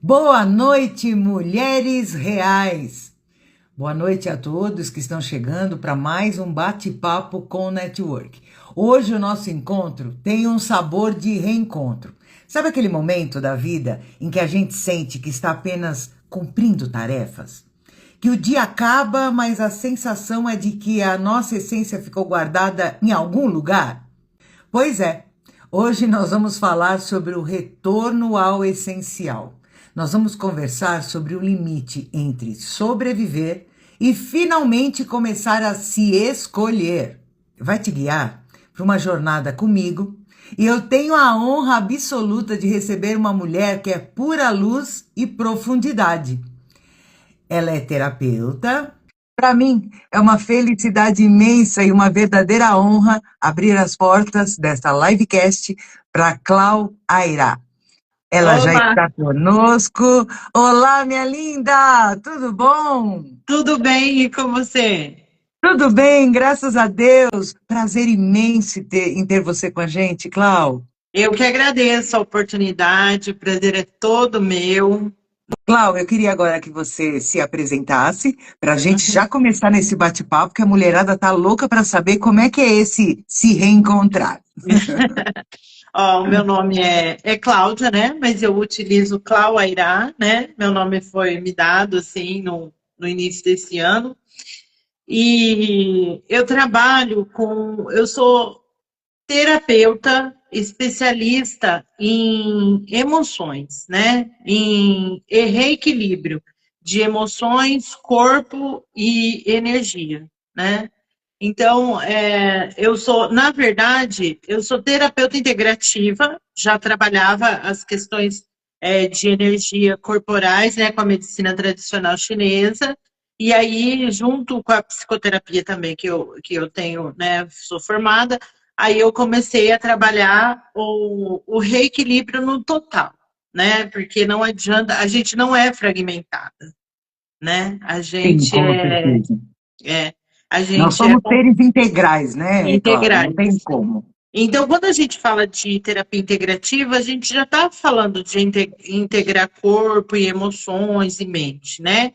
Boa noite, mulheres reais. Boa noite a todos que estão chegando para mais um bate-papo com o Network. Hoje o nosso encontro tem um sabor de reencontro. Sabe aquele momento da vida em que a gente sente que está apenas cumprindo tarefas? Que o dia acaba, mas a sensação é de que a nossa essência ficou guardada em algum lugar? Pois é, hoje nós vamos falar sobre o retorno ao essencial. Nós vamos conversar sobre o limite entre sobreviver e finalmente começar a se escolher. Vai te guiar para uma jornada comigo e eu tenho a honra absoluta de receber uma mulher que é pura luz e profundidade. Ela é terapeuta. Para mim, é uma felicidade imensa e uma verdadeira honra abrir as portas desta livecast para Clau Aira. Ela já Olá, está conosco. Olá, minha linda! Tudo bom? tudo bem e com você? Tudo bem, graças a Deus. Prazer imenso em ter você com a gente, Clau. Eu que agradeço a oportunidade, o prazer é todo meu. Clau, eu queria agora que você se apresentasse para a gente Uhum. já começar nesse bate-papo, que a mulherada tá louca para saber como é que é esse se reencontrar. Ó, o meu nome é Cláudia, né? Mas eu utilizo Clau Airá, né? Meu nome foi me dado assim no início desse ano. E eu sou terapeuta especialista em emoções, né? Em reequilíbrio de emoções, corpo e energia, né? Então, na verdade, eu sou terapeuta integrativa, já trabalhava as questões de energia corporais, né, com a medicina tradicional chinesa, e aí, junto com a psicoterapia também, que eu tenho, né, sou formada, aí eu comecei a trabalhar o reequilíbrio no total, né, porque não adianta, a gente não é fragmentada, né, Sim, com certeza. é, a Nós gente é somos seres integrais, né, Clau? Não tem integrais. como. Então, quando a gente fala de terapia integrativa, a gente já está falando de integrar corpo e emoções e mente, né?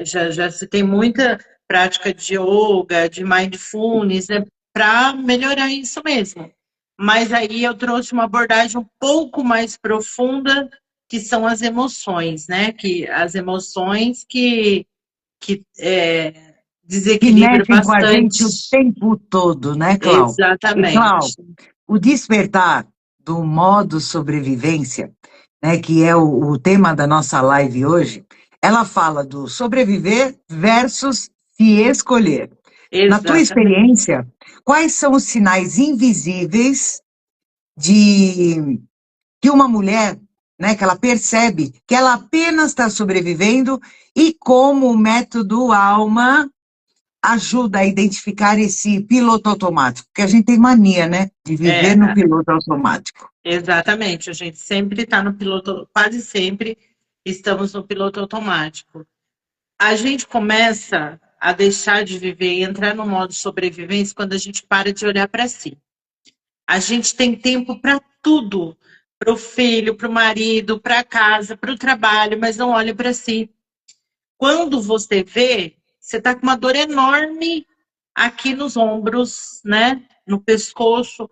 Já se tem muita prática de yoga, de mindfulness, né, para melhorar isso mesmo. Mas aí eu trouxe uma abordagem um pouco mais profunda, que são as emoções, né? Que as emoções que Que desequilibram mexem com a gente o bastante. tempo todo, né, Clau? E, Clau, Exatamente. o despertar do modo sobrevivência, né, que é o tema da nossa live hoje, ela fala do sobreviver versus se escolher. Na tua Exatamente. experiência, quais são os sinais invisíveis de que uma mulher, né, que ela percebe que ela apenas está sobrevivendo e como o método alma ajuda a identificar esse piloto automático, porque a gente tem mania, né, de viver no É, piloto automático. exatamente. A gente sempre está no piloto, quase sempre estamos no piloto automático. A gente começa a deixar de viver e entrar no modo sobrevivência quando a gente para de olhar para si. A gente tem tempo para tudo, para o filho, para o marido, para a casa, para o trabalho, mas não olha para si. Quando você vê, você está com uma dor enorme aqui nos ombros, né? No pescoço,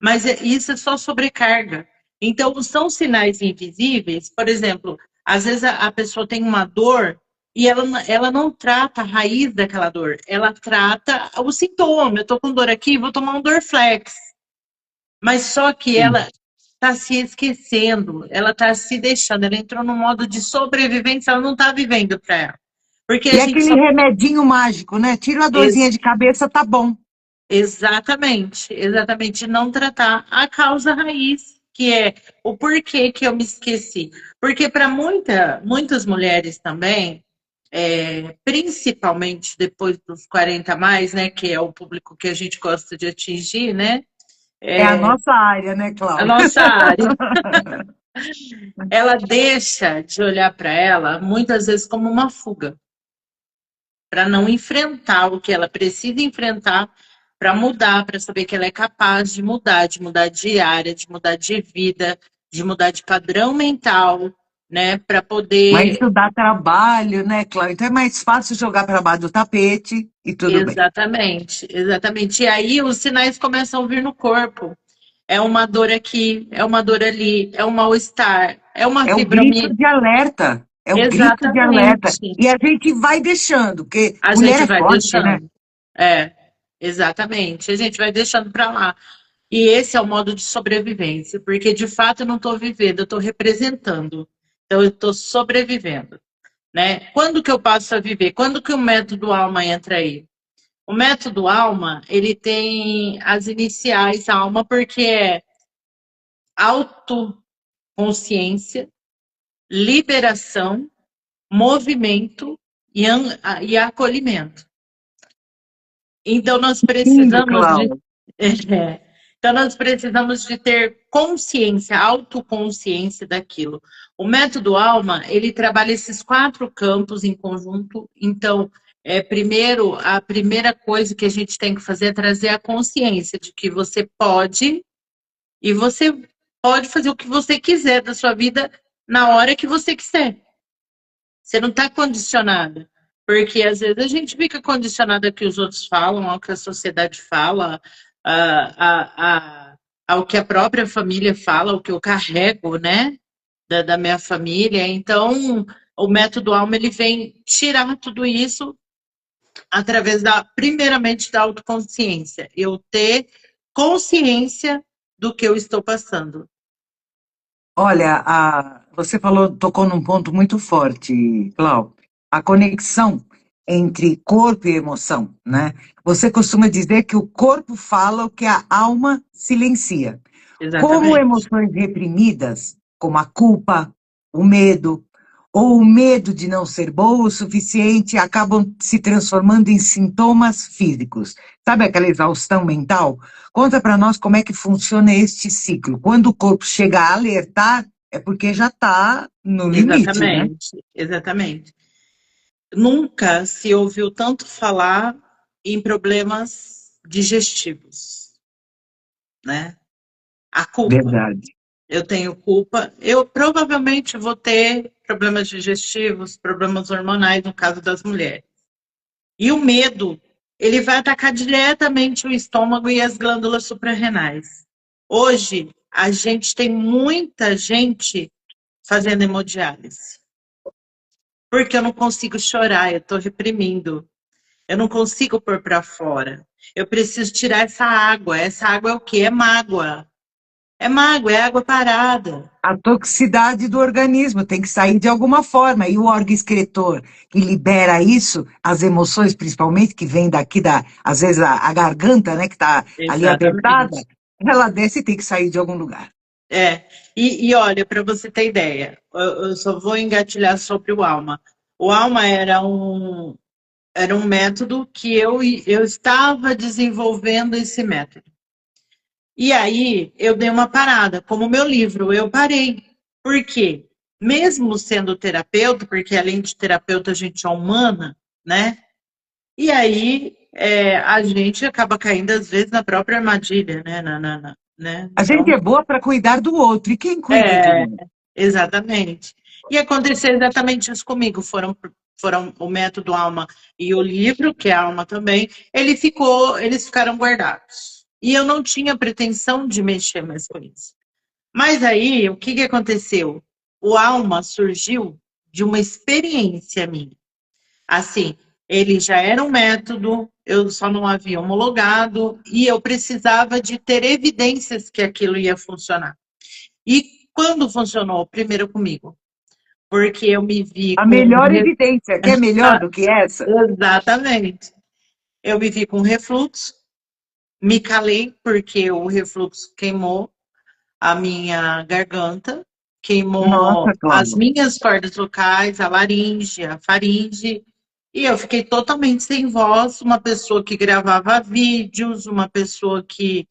mas isso é só sobrecarga. Então, são sinais invisíveis. Por exemplo, às vezes a pessoa tem uma dor e ela não trata a raiz daquela dor, ela trata o sintoma. Eu estou com dor aqui, vou tomar um Dorflex. Mas só que Sim. ela está se esquecendo, ela está se deixando, ela entrou no modo de sobrevivência, ela não está vivendo para ela. Porque a E gente aquele só. remedinho mágico, né? Tira uma dorzinha de cabeça, tá bom. Exatamente, exatamente, não tratar a causa raiz, que é o porquê que eu me esqueci. Porque para muitas mulheres também, principalmente depois dos 40 a mais, né, que é o público que a gente gosta de atingir, né, É a nossa área, né, a Clau? nossa área, ela deixa de olhar para ela muitas vezes como uma fuga, para não enfrentar o que ela precisa enfrentar para mudar, para saber que ela é capaz de mudar de área, de mudar de vida, de mudar de padrão mental, né? Para Mas poder. isso dá trabalho, né, Cláudia? Então é mais fácil jogar para baixo do tapete e tudo bem. Exatamente, exatamente. E aí os sinais começam a vir no corpo. É uma dor aqui, é uma dor ali, é um mal-estar, é uma É o grito fibromialgia. de alerta. É o grito de alerta. Exatamente. E a gente vai deixando, porque A mulher gente é vai forte, né? deixando. É, exatamente. A gente vai deixando para lá. E esse é o modo de sobrevivência, porque de fato eu não estou vivendo, eu estou representando. Então eu estou sobrevivendo, né? Quando que eu passo a viver? Quando que o método alma entra aí? O método alma, ele tem as iniciais alma porque é autoconsciência, liberação, movimento e acolhimento. Então nós Lindo, precisamos de Cláudia. então nós precisamos de ter consciência, autoconsciência daquilo. O método Alma, ele trabalha esses quatro campos em conjunto. Então, primeiro, a primeira coisa que a gente tem que fazer é trazer a consciência de que você pode e você pode fazer o que você quiser da sua vida na hora que você quiser. Você não está condicionada. Porque às vezes a gente fica condicionada ao que os outros falam, ao que a sociedade fala, ao que a própria família fala, ao que eu carrego, né? Da minha família. Então, o método Alma ele vem tirar tudo isso através primeiramente, da autoconsciência. Eu ter consciência do que eu estou passando. Olha, você falou, tocou num ponto muito forte, Cláudia. A conexão entre corpo e emoção, né? Você costuma dizer que o corpo fala o que a alma silencia. Como Exatamente. emoções reprimidas, como a culpa, o medo, ou o medo de não ser boa o suficiente, acabam se transformando em sintomas físicos. Sabe aquela exaustão mental? Conta para nós como é que funciona este ciclo. Quando o corpo chega a alertar, é porque já está no limite, né? Exatamente. Exatamente. Nunca se ouviu tanto falar em problemas digestivos, né? A culpa. Verdade. Eu tenho culpa. Eu provavelmente vou ter problemas digestivos, problemas hormonais, no caso das mulheres. E o medo, ele vai atacar diretamente o estômago e as glândulas suprarrenais. Hoje, a gente tem muita gente fazendo hemodiálise. Porque eu não consigo chorar, eu estou reprimindo. Eu não consigo pôr para fora. Eu preciso tirar essa água. Essa água é o quê? É mágoa. É mágoa, é água parada. A toxicidade do organismo tem que sair de alguma forma. E o órgão excretor que libera isso, as emoções principalmente, que vem daqui às vezes a garganta, né, que está ali apertada, Exatamente. ela desce e tem que sair de algum lugar. É. E olha, para você ter ideia, eu só vou engatilhar sobre o Alma. O Alma era um método que eu estava desenvolvendo esse método. E aí eu dei uma parada, como o meu livro, eu parei. Por quê? Mesmo sendo terapeuta, porque além de terapeuta a gente é humana, né? E aí a gente acaba caindo às vezes na própria armadilha, né? Né? A gente Então, é boa para cuidar do outro. E quem cuida de é, nós? exatamente. E aconteceu exatamente isso comigo. Foram o método Alma e o livro, que é Alma também, eles ficaram guardados. E eu não tinha pretensão de mexer mais com isso. Mas aí, o que aconteceu? O Alma surgiu de uma experiência minha. Assim, ele já era um método, eu só não havia homologado e eu precisava de ter evidências que aquilo ia funcionar. E quando funcionou? Primeiro comigo, porque eu me vi A com. melhor evidência, que é melhor do que essa? Exatamente. Eu me vi com refluxo, me calei, porque o refluxo queimou a minha garganta, queimou Nossa, as Cláudia. minhas cordas vocais, a laringe, a faringe, e eu fiquei totalmente sem voz, uma pessoa que gravava vídeos, uma pessoa que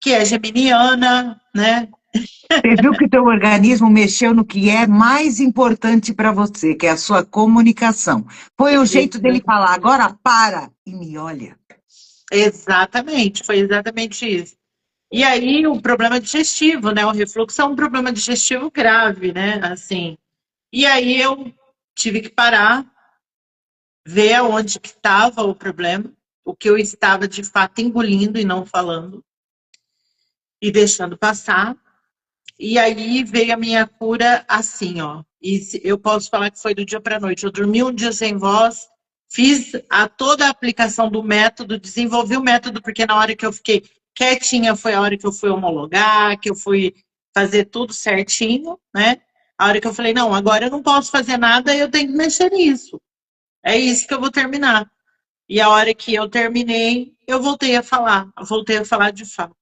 é geminiana, né? Você viu que o teu organismo mexeu no que é mais importante para você, que é a sua comunicação. Foi o jeito dele falar, agora para e me olha. Exatamente, foi exatamente isso. E aí o problema digestivo, né? O refluxo é um problema digestivo grave, né? Assim, E aí eu tive que parar, ver aonde que estava o problema, o que eu estava de fato engolindo e não falando, e deixando passar. E aí veio a minha cura assim, ó. E eu posso falar que foi do dia para a noite. Eu dormi um dia sem voz, fiz toda a aplicação do método, desenvolvi o método, porque na hora que eu fiquei quietinha foi a hora que eu fui homologar, que eu fui fazer tudo certinho, né? A hora que eu falei, não, agora eu não posso fazer nada, eu tenho que mexer nisso. É isso que eu vou terminar. E a hora que eu terminei, eu voltei a falar de fato.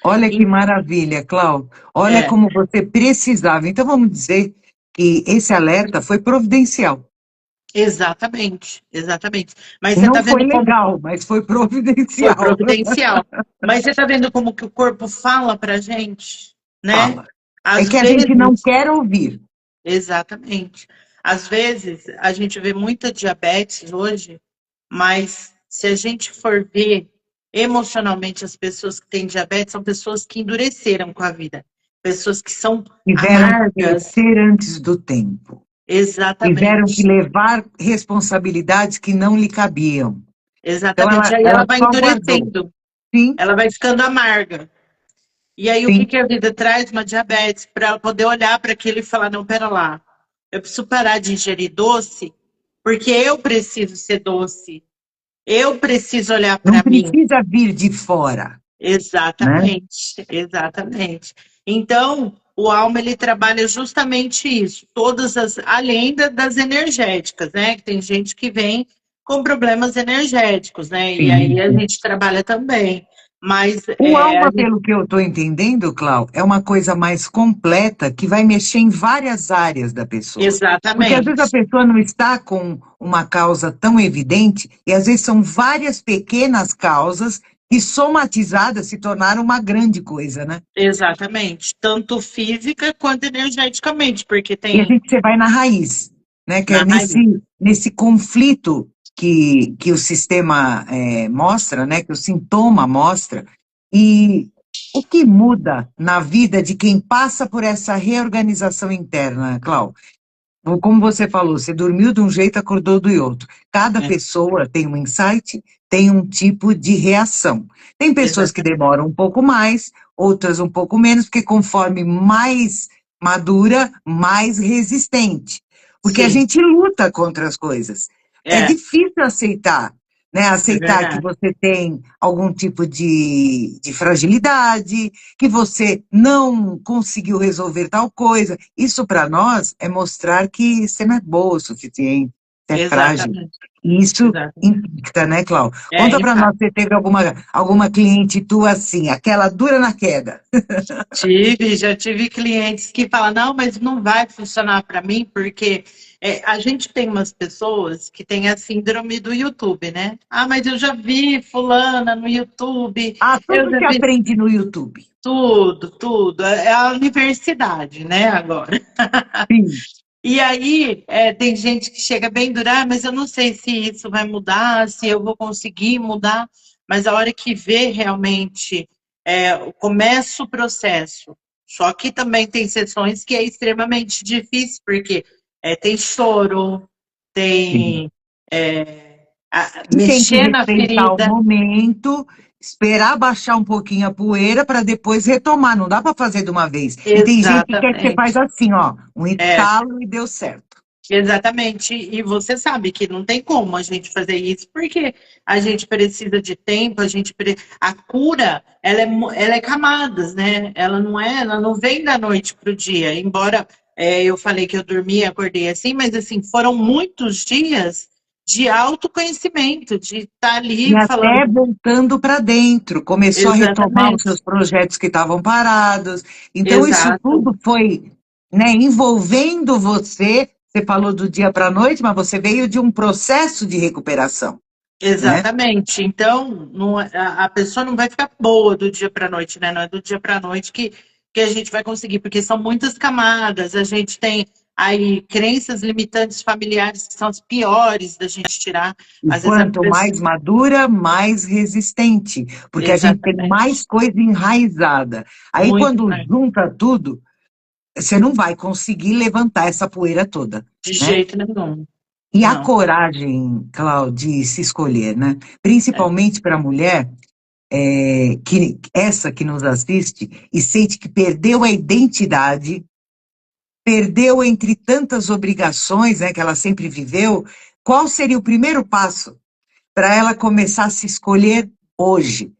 Olha que E- maravilha, Cláudio. Olha É, como você precisava. Então vamos dizer que esse alerta foi providencial. exatamente, exatamente. Mas você está Não foi vendo como legal, mas foi foi providencial. providencial. Mas você está vendo como que o corpo fala para gente, né? Fala. É Às que a gente não vezes, quer ouvir. exatamente. Às vezes a gente vê muita diabetes hoje, mas se a gente for ver emocionalmente as pessoas que têm diabetes são pessoas que endureceram com a vida, pessoas que são Tiveram que amargas, crescer antes do tempo. Tiveram que exatamente. levar responsabilidades que não lhe cabiam. Então Exatamente. ela, Aí ela ela vai só guardou. endurecendo, Sim, ela vai ficando amarga. E aí, o que, sim. que a vida traz? Uma diabetes, para ela poder olhar para aquilo e falar: não, pera lá, eu preciso parar de ingerir doce, porque eu preciso ser doce, eu preciso olhar Não para mim. precisa vir de fora, né? Exatamente, exatamente. Então, o Alma ele trabalha justamente isso, além das energéticas, né? Que tem gente que vem com problemas energéticos, né? E aí a Sim. gente trabalha também. Mas O alma, pelo que eu estou entendendo, Clau, é uma coisa mais completa que vai mexer em várias áreas da pessoa. Porque às vezes a exatamente, pessoa não está com uma causa tão evidente, e às vezes são várias pequenas causas que somatizadas se tornaram uma grande coisa, né? exatamente. Tanto física quanto energeticamente, porque E a tem gente você vai na raiz, né? Que é na raiz. nesse conflito que o sistema mostra, né? Que o sintoma mostra. E o que muda na vida de quem passa por essa reorganização interna, Cláudio? Como você falou, você dormiu de um jeito, acordou do outro. Cada Né? pessoa tem um insight, tem um tipo de reação. Tem pessoas que Exatamente. demoram um pouco mais, outras um pouco menos, porque conforme mais madura, mais resistente. Porque a Sim, gente luta contra as coisas. É é, difícil aceitar, né? é Aceitar que verdade. você tem algum tipo de fragilidade, que você não conseguiu resolver tal coisa. Isso para nós é mostrar que você não é boa o suficiente, você é frágil. Exatamente, E isso exatamente. impacta, né, Cláudio? É, Conta para nós, impacto. você teve alguma cliente tua assim, aquela dura na queda. Já tive clientes que falam, não, mas não vai funcionar para mim, porque a gente tem umas pessoas que têm a síndrome do YouTube, né? Ah, mas eu já vi fulana no YouTube, Ah, eu tudo já se vi aprende no YouTube. tudo, tudo. É a universidade, né, agora. Sim. E aí, tem gente que chega bem dura, "Ah, mas eu não sei se isso vai mudar, se eu vou conseguir mudar, mas a hora que vê realmente, começa o processo. Só que também tem sessões que é extremamente difícil, porque tem choro, Sim. tem E tem que mexer na respeitar o ferida. momento, esperar baixar um pouquinho a poeira para depois retomar. Não dá para fazer de uma vez. E tem gente que quer que você faz Exatamente. assim, ó, um É, estalo e deu certo. exatamente. E você sabe que não tem como a gente fazer isso, porque a gente precisa de tempo, a cura, ela é camadas, né? Ela não vem da noite para o dia. Embora eu falei que eu dormi e acordei assim, mas assim, foram muitos dias de autoconhecimento, de estar E ali até falando voltando para dentro, começou a retomar os exatamente, seus projetos que estavam parados. Então, isso exato, tudo foi, né, envolvendo você. Você falou do dia para a noite, mas você veio de um processo de recuperação, né? exatamente. Então, a pessoa não vai ficar boa do dia para a noite, né? Não é do dia para a noite que a gente vai conseguir, porque são muitas camadas. A gente tem aí crenças limitantes familiares que são as piores da gente tirar. E Às vezes a quanto pessoa. mais madura, mais resistente, porque a gente tem mais Exatamente. coisa enraizada. Aí, Muito quando mais. junta tudo, você não vai conseguir levantar essa poeira toda, De né? jeito nenhum. E a Não. coragem, Cláudia, de se escolher, né? É, Principalmente para a mulher, que essa que nos assiste e sente que perdeu a identidade, perdeu entre tantas obrigações, né, que ela sempre viveu, qual seria o primeiro passo para ela começar a se escolher hoje?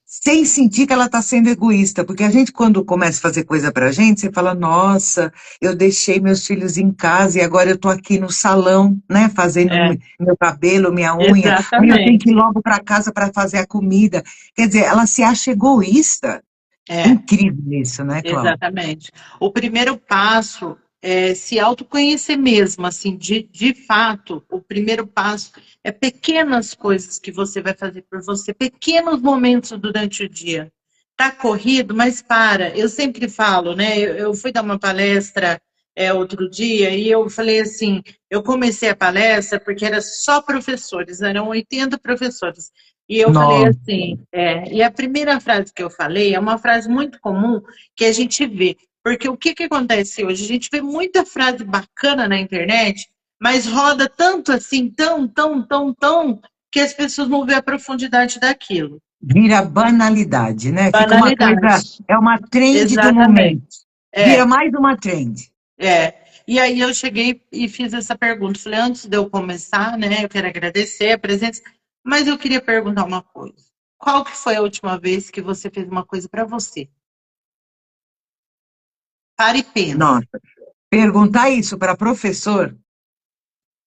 Sem sentir que ela está sendo egoísta, porque a gente, quando começa a fazer coisa para a gente, você fala, nossa, eu deixei meus filhos em casa e agora eu estou aqui no salão, né, fazendo é, meu cabelo, minha unha, aí eu tenho que ir exatamente. logo para casa para fazer a comida. Quer dizer, ela se acha egoísta. É. Incrível isso, né, Cláudia? Exatamente. O primeiro passo é se autoconhecer mesmo, assim, de fato, o primeiro passo é pequenas coisas que você vai fazer por você, pequenos momentos durante o dia. Tá corrido, mas para. Eu sempre falo, né? Eu fui dar uma palestra outro dia e eu falei assim, eu comecei a palestra porque era só professores, eram 80 professores. E eu falei Nossa, assim, e a primeira frase que eu falei é uma frase muito comum que a gente vê. Porque o que, que acontece hoje? A gente vê muita frase bacana na internet, mas roda tanto assim, tão, que as pessoas não vê a profundidade daquilo. vira banalidade, né? Fica uma coisa, Banalidade. é uma trend do Exatamente. momento. Vira É, mais uma trend. E aí eu cheguei e fiz essa pergunta. Falei, antes de eu começar, né? Eu quero agradecer a presença, mas eu queria perguntar uma coisa. Qual que foi a última vez que você fez uma coisa para você? Para e pensa. Nossa, perguntar isso para professor,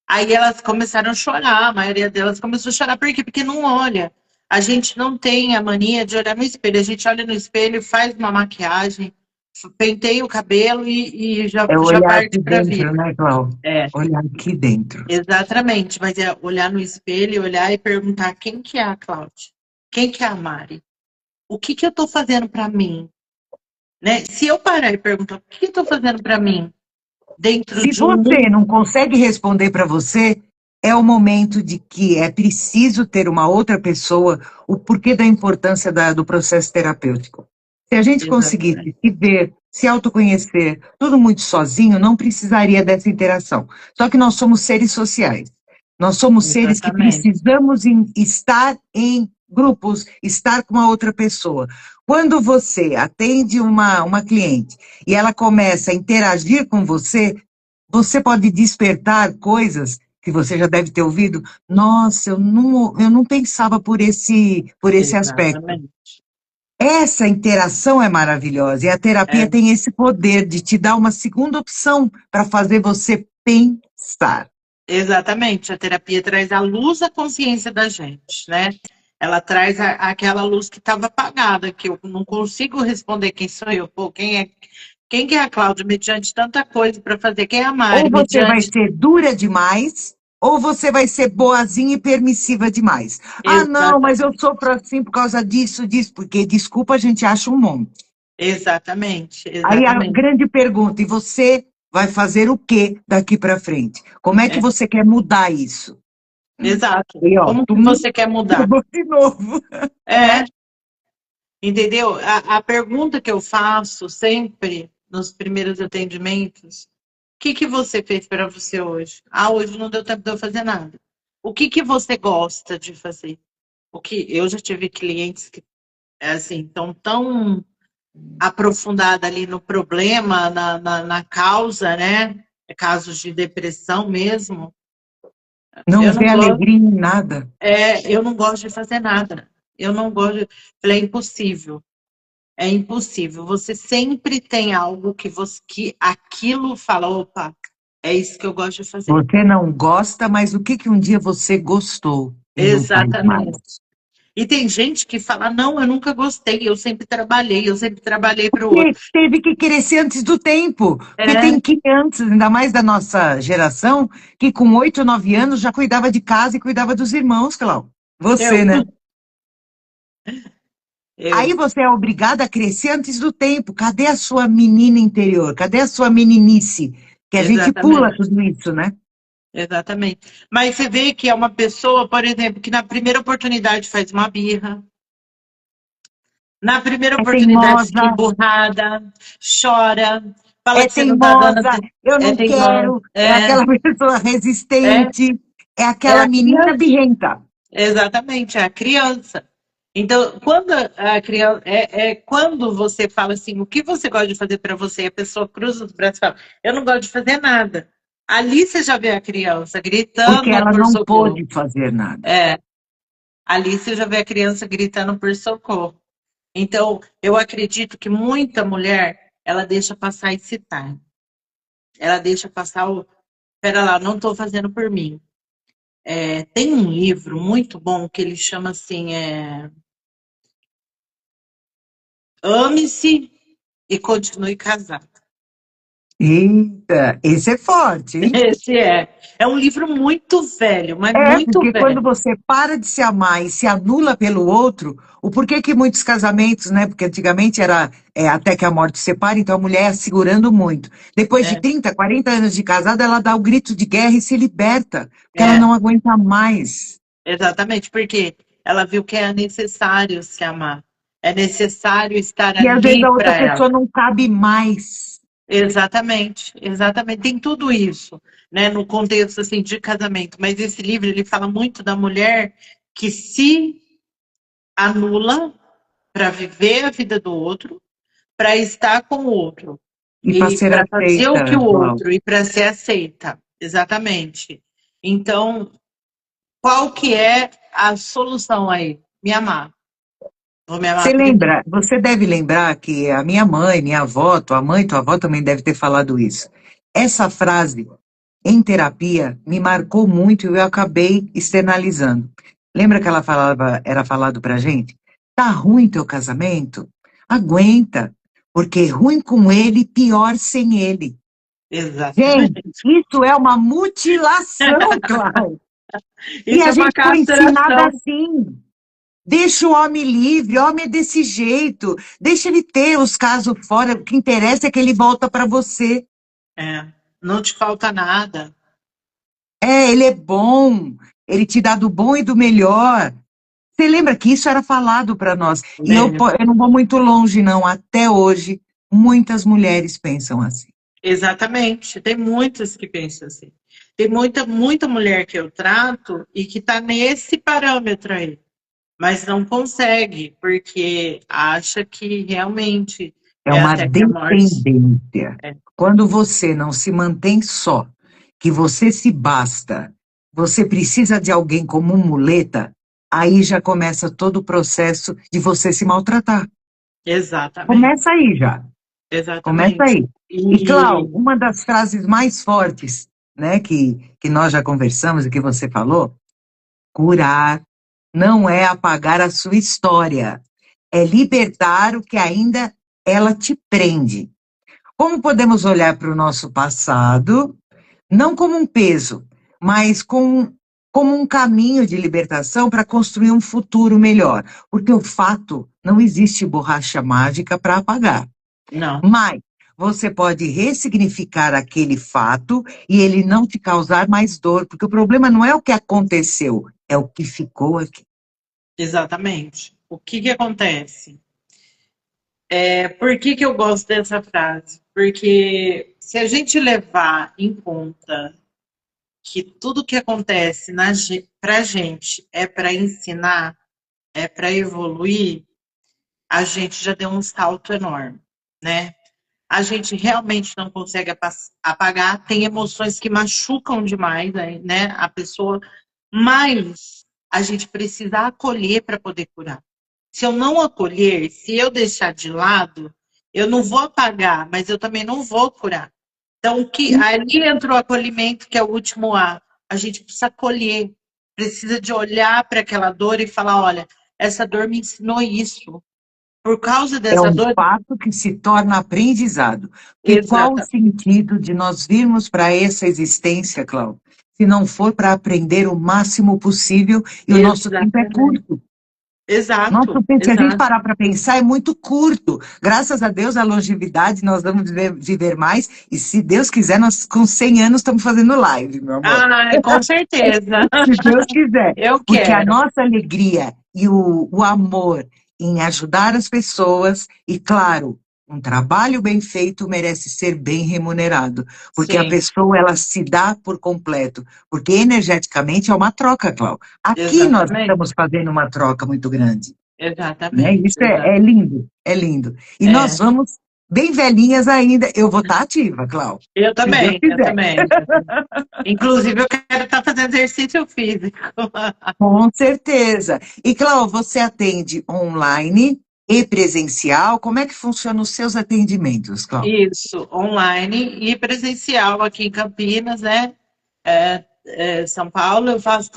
Aí elas começaram a chorar, a maioria delas começou a chorar, por quê? Porque não olha. A gente não tem a mania de olhar no espelho. A gente olha no espelho, faz uma maquiagem, penteia o cabelo e é já olhar aqui parte para a dentro, vida. né, Cláudia? É, Olhar aqui dentro. exatamente. Mas é olhar no espelho, olhar e perguntar quem que é a Cláudia? Quem que é a Mari? O que que eu estou fazendo para mim? Né? Se eu parar e perguntar o que eu estou fazendo para mim dentro Se de um você mundo. não consegue responder para você, é o momento de que é preciso ter uma outra pessoa, o porquê da importância do processo terapêutico. Se a gente conseguisse Exatamente. se ver, se autoconhecer, tudo muito sozinho, não precisaria dessa interação. Só que nós somos seres sociais. Nós somos seres que Exatamente. precisamos estar em grupos, estar com uma outra pessoa. Quando você atende uma cliente e ela começa a interagir com você, você pode despertar coisas que você já deve ter ouvido. Nossa, eu não pensava por esse aspecto. Exatamente. Essa interação é maravilhosa e a terapia É. tem esse poder de te dar uma segunda opção para fazer você pensar. Exatamente, a terapia traz a luz à consciência da gente, né? Ela traz aquela luz que estava apagada, que eu não consigo responder quem sou eu, pô, quem que é a Cláudia, mediante tanta coisa para fazer, quem é a Ou Mari, você vai mediante. ser dura demais, ou você vai ser boazinha e permissiva demais. Ah, não, mas eu Exatamente, sofro assim por causa disso, porque desculpa, a gente acha um monte. exatamente, Aí a exatamente. grande pergunta, e você vai fazer o que daqui para frente? Como é que É, você quer mudar isso? exato. E ó, Como tu que você quer mudar? mudou de novo. É, entendeu? A pergunta que eu faço sempre nos primeiros atendimentos. Que você fez para você hoje? Ah, hoje não deu tempo de eu fazer nada. O que você gosta de fazer? O que eu já tive clientes que assim estão tão aprofundada ali no problema, na causa, né? Casos de depressão mesmo. Não Eu não vê gosto, alegria em nada. eu não gosto de fazer nada. Eu não gosto. Falei, é impossível. É impossível. Você sempre tem algo que aquilo fala, opa, é isso que eu gosto de fazer. Você não gosta, mas o que que um dia você gostou e não faz mais? Exatamente. E tem gente que fala, não, eu nunca gostei, eu sempre trabalhei para o Porque outro. teve que crescer antes do tempo. Porque É, tem crianças, ainda mais da nossa geração, que com 8, 9 anos já cuidava de casa e cuidava dos irmãos, Cláudio. Você, eu, né? Aí eu, você é obrigada a crescer antes do tempo. Cadê a sua menina interior? Cadê a sua meninice? Que a gente pula exatamente, tudo isso, né? exatamente. Mas você vê que é uma pessoa, por exemplo, que na primeira oportunidade faz uma birra, na primeira É oportunidade fica teimosa, emburrada, chora. Fala É que você não tá dando teimosa, eu é não teimosa. quero, é aquela pessoa É, resistente, é é aquela a menina criança. birrenta. Exatamente, é a criança. Então, quando a criança é quando você fala assim, o que você gosta de fazer para você, a pessoa cruza os braços e fala, eu não gosto de fazer nada. Ali você já vê a criança Porque gritando ela por não socorro. pôde fazer nada. É, ali você já vê a criança gritando por socorro. Então, eu acredito que muita mulher, ela deixa passar esse time. Ela deixa passar o, pera lá, não estou fazendo por mim. É, tem um livro muito bom que ele chama assim, Ame-se e continue casado. Eita, esse é forte, hein? Esse é. É um livro muito velho, mas É, muito porque quando velho. você para de se amar e se anula pelo outro, o porquê que muitos casamentos, né? Porque antigamente era até que a morte separe, então a mulher ia segurando muito. Depois de É, 30, 40 anos de casada, ela dá o grito de guerra e se liberta, porque ela é, não aguenta mais. exatamente, porque ela viu que é necessário se amar. É necessário estar E às vezes ali a outra para ela. pessoa não cabe mais. Exatamente, exatamente. Tem tudo isso, né, no contexto assim de casamento. Mas esse livro ele fala muito da mulher que se anula para viver a vida do outro, para estar com o outro E para e ser para fazer aceita, o que o Cláudia. outro e para ser aceita. Exatamente. Então, qual que é a solução aí? Me amar. Vou me Você amar primeiro. lembra, você deve lembrar que a minha mãe, minha avó, tua mãe, tua avó também deve ter falado isso. Essa frase, em terapia, me marcou muito e eu acabei externalizando. Lembra que ela falava, era falado pra gente? Tá ruim teu casamento? Aguenta, porque ruim com ele, pior sem ele. Gente, Exatamente. isso é uma mutilação, Cláudia. E Isso a é uma gente foi ensinada castração. assim. Deixa o homem livre, o homem é desse jeito. Deixa ele ter os casos fora. O que interessa é que ele volta para você. É, não te falta nada. É, ele é bom. Ele te dá do bom e do melhor. Você lembra que isso era falado para nós? E Né? eu não vou muito longe, não. Até hoje, muitas mulheres pensam assim. Exatamente. Tem muitas que pensam assim. Tem muita mulher que eu trato e que está nesse parâmetro aí, mas não consegue, porque acha que realmente É é uma até que a morte. dependência. É, Quando você não se mantém só, que você se basta, você precisa de alguém como muleta, aí já começa todo o processo de você se maltratar. exatamente, Começa aí já, começa exatamente. aí. E, Clau, E uma das frases mais fortes, né, que nós já conversamos e que você falou, curar não é apagar a sua história, é libertar o que ainda ela te prende. Como podemos olhar para o nosso passado, não como um peso, mas como um caminho de libertação para construir um futuro melhor? Porque o fato não existe borracha mágica para apagar. não, Mas você pode ressignificar aquele fato e ele não te causar mais dor, porque o problema não é o que aconteceu, é o que ficou aqui. exatamente. O que que acontece? Por que que eu gosto dessa frase? Porque se a gente levar em conta que tudo que acontece para a gente é para ensinar, é para evoluir, a gente já deu um salto enorme, né? A gente realmente não consegue apagar, tem emoções que machucam demais, né, a pessoa, mas a gente precisa acolher para poder curar. Se eu não acolher, se eu deixar de lado, eu não vou apagar, mas eu também não vou curar. Então, ali entra o acolhimento, que é o último A. A gente precisa acolher, precisa de olhar para aquela dor e falar: olha, essa dor me ensinou isso. Por causa É dessa um dor, fato que se torna aprendizado. Porque qual o exata, sentido de nós virmos para essa existência, Cláudio, se não for para aprender o máximo possível e o nosso tempo é exatamente. curto? Exato, Nosso tempo, se a gente exato. parar para pensar, é muito curto. Graças a Deus, a longevidade, nós vamos viver mais. E se Deus quiser, nós com 100 anos estamos fazendo live, meu amor. Ah, com certeza. Se Deus quiser. Eu Porque a quero. nossa alegria e o amor em ajudar as pessoas, e claro, um trabalho bem feito merece ser bem remunerado, porque a Sim, pessoa ela se dá por completo, porque energeticamente é uma troca, Cláudio. Aqui nós exatamente. estamos fazendo uma troca muito grande, né? Exatamente, Isso é lindo, é lindo. E nós é. vamos bem velhinhas ainda. Eu vou estar ativa, Cláudio, Eu se Deus também, eu quiser. também. Eu também. Inclusive, eu quero estar fazendo exercício físico. Com certeza. E, Cláudio, você atende online e presencial? Como é que funcionam os seus atendimentos, Cláudio? Isso, online e presencial aqui em Campinas, né? São Paulo, eu faço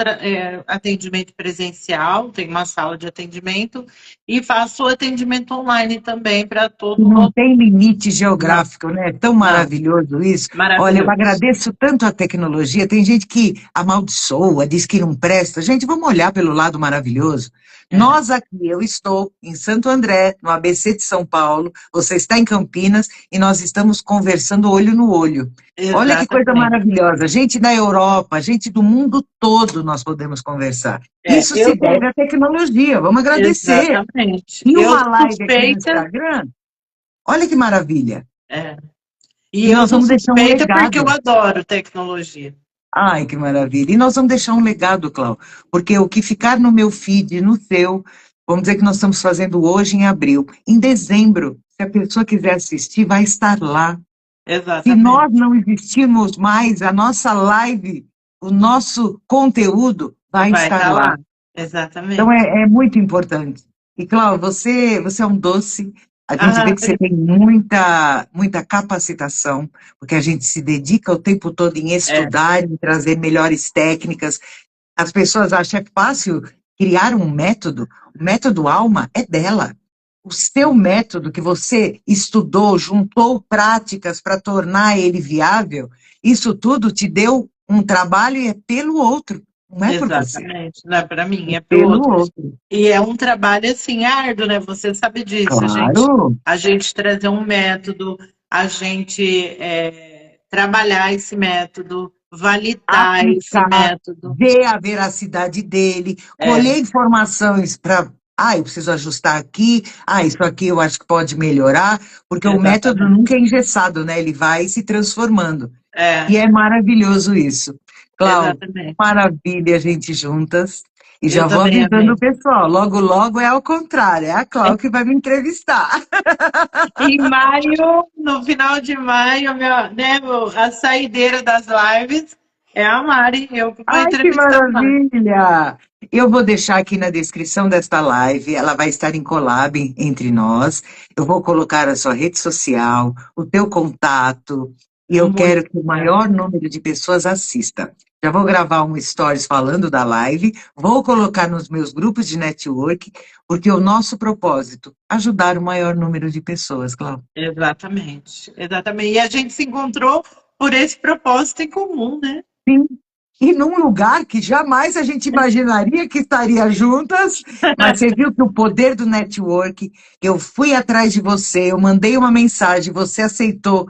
atendimento presencial, tenho uma sala de atendimento e faço atendimento online também para E todo não mundo. tem limite Não, geográfico, né? É tão não, maravilhoso isso. Olha, eu maravilhoso. agradeço tanto a tecnologia. Tem gente que amaldiçoa, diz que não presta. Gente, vamos olhar pelo lado maravilhoso. É, Nós aqui, eu estou em Santo André, no ABC de São Paulo, você está em Campinas e nós estamos conversando olho no olho. Olha que coisa exatamente. maravilhosa. Gente da Europa, gente do mundo todo, nós podemos conversar. É, Isso se eu deve sou, à tecnologia. Vamos agradecer. exatamente. E Eu uma sou live aqui no suspeita, Instagram. Olha que maravilha. é, e E eu nós sou vamos deixar um suspeita porque eu legado. adoro tecnologia. Ai, que maravilha. E nós vamos deixar um legado, Cláudio, porque o que ficar no meu feed, no seu, vamos dizer que nós estamos fazendo hoje em abril. Em dezembro, se a pessoa quiser assistir, vai estar lá. Se nós Exatamente. não existirmos mais, a nossa live, o nosso conteúdo vai Vai estar estar lá. lá. Então Exatamente. é muito importante. E, Cláudio, você é um doce. A gente vê Ah, que você tem muita capacitação, porque a gente se dedica o tempo todo em é, estudar, em trazer melhores técnicas. As pessoas acham que é fácil criar um método. O método Alma é dela. O seu método que você estudou, juntou práticas para tornar ele viável, isso tudo te deu um trabalho e é pelo outro, não é por você, exatamente. Não é para é mim, é para o pelo outro. outro. E é um trabalho assim árduo, né? Você sabe disso. Claro, A gente trazer um método, a gente trabalhar esse método, validar esse aplicar, método. ver a veracidade dele, É, colher informações para. Ah, eu preciso ajustar aqui. Ah, isso aqui eu acho que pode melhorar, porque o método exatamente. nunca é engessado, né? Ele vai se transformando. É, E é maravilhoso isso. Cláudio, exatamente. maravilha a gente juntas. E Eu já vou também avisando o amei. pessoal, logo, logo é ao contrário, é a Cláudia que vai me entrevistar. Em maio, no final de maio, a saideira das lives é a Mari, eu que vou Ai, que entrevistar a Mari. maravilha! Eu vou deixar aqui na descrição desta live, ela vai estar em collab entre nós. Eu vou colocar a sua rede social, o teu contato, e eu Muito quero que o obrigada. maior número de pessoas assista. Já vou gravar um stories falando da live, vou colocar nos meus grupos de network, porque o nosso propósito, ajudar o maior número de pessoas, Cláudia. Exatamente, exatamente. E a gente se encontrou por esse propósito em comum, né? Sim. E num lugar que jamais a gente imaginaria que estaria juntas, mas você viu que o poder do network, eu fui atrás de você, eu mandei uma mensagem, você aceitou.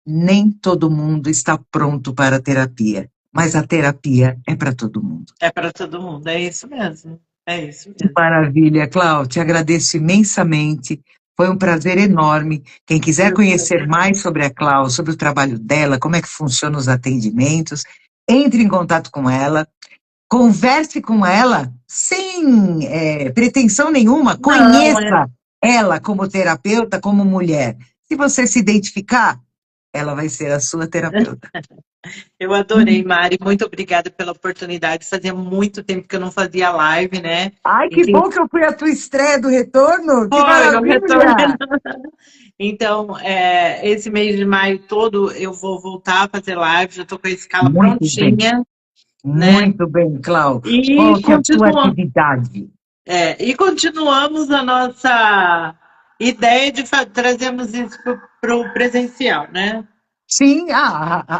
Nem todo mundo está pronto para a terapia, mas a terapia é para todo mundo. É para todo mundo, é isso mesmo. É isso Que mesmo. maravilha, Cláudia, te agradeço imensamente. Foi um prazer enorme. Quem quiser Eu que conhecer mais agradeço. sobre a Cláudia, sobre o trabalho dela, como é que funcionam os atendimentos, entre em contato com ela. Converse com ela sem pretensão nenhuma, Não, é. conheça ela como terapeuta, como mulher. Se você se identificar, ela vai ser a sua terapeuta. Eu adorei, Mari. Muito obrigada pela oportunidade. Fazia muito tempo que eu não fazia live, né? Ai, E que que bom que eu fui à tua estreia do retorno, que foi o retorno. maravilha! Então, esse mês de maio todo eu vou voltar a fazer live, já estou com a escala prontinha, né? Muito bem, Clau. E Volte à tua continuamos, atividade. e continuamos a nossa ideia de trazermos isso para o presencial, né? Sim,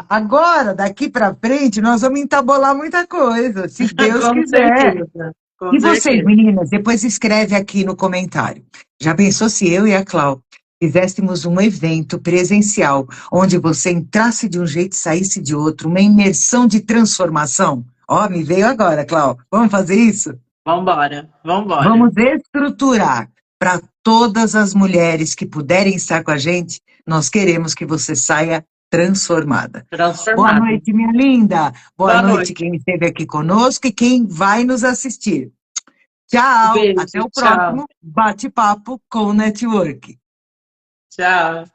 agora, daqui para frente, nós vamos entabolar muita coisa, se Deus Com quiser. certeza, com E vocês, certeza. meninas, depois escreve aqui no comentário. Já pensou se eu e a Clau fizéssemos um evento presencial, onde você entrasse de um jeito e saísse de outro, uma imersão de transformação? Ó, me veio agora, Clau. Vamos fazer isso? Vambora, vambora. Vamos estruturar para todas as mulheres que puderem estar com a gente, nós queremos que você saia transformada. Boa Transformada. noite, minha linda. Boa Boa noite, noite. quem esteve aqui conosco e quem vai nos assistir. Tchau, Beijo, até o tchau. próximo bate-papo com o Network. Tchau.